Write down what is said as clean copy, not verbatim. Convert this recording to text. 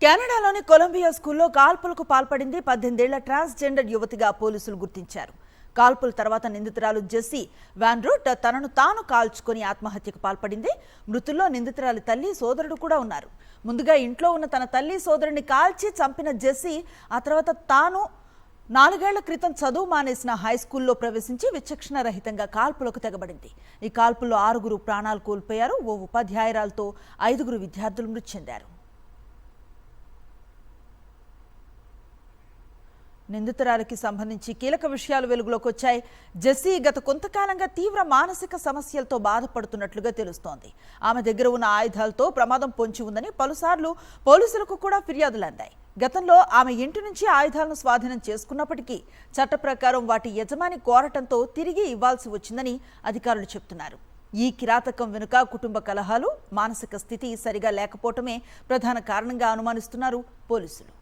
కెనడాలోని Colombia స్కూల్లో కాల్పులకు పాల్పడింది 18 ఏళ్ల ట్రాన్స్జెండర్ యువతిగా పోలీసులు గుర్తించారు. కాల్పుల తర్వాత నిందితురాలు జెస్సీ వాన్ రూట్ తనను తాను కాల్చుకొని ఆత్మహత్యకు పాల్పడింది. మృతుల్లో నిందితురాలి తల్లి, సోదరుడు కూడా ఉన్నారు. ముందుగా ఇంట్లో ఉన్న తన తల్లి, సోదరుని కాల్చి చంపిన జెస్సీ ఆ తర్వాత తాను 4 ఏళ్ల క్రితం చదువు మానేసిన హైస్కూల్లో ప్రవేశించి విచక్షణ రహితంగా కాల్పులకు తెగబడింది. ఈ కాల్పుల్లో 6 ప్రాణాలు కోల్పోయారు. ఓ ఉపాధ్యాయురాలతో 5 విద్యార్థులు మృతి చెందారు. నిందితురాలికి సంబంధించి కీలక విషయాలు వెలుగులోకి వచ్చాయి. జెస్సీ గత కొంతకాలంగా తీవ్ర మానసిక సమస్యలతో బాధపడుతున్నట్లుగా తెలుస్తోంది. ఆమె దగ్గర ఉన్న ఆయుధాలతో ప్రమాదం పొంచి ఉందని పలుసార్లు పోలీసులకు కూడా ఫిర్యాదులు అందాయి. గతంలో ఆమె ఇంటి నుంచి ఆయుధాలను స్వాధీనం చేసుకున్నప్పటికీ చట్ట ప్రకారం వాటి యజమాని కోరటంతో తిరిగి ఇవ్వాల్సి వచ్చిందని అధికారులు చెబుతున్నారు. ఈ కిరాతకం వెనుక కుటుంబ కలహాలు, మానసిక స్థితి సరిగా లేకపోవటమే ప్రధాన కారణంగా అనుమానిస్తున్నారు పోలీసులు.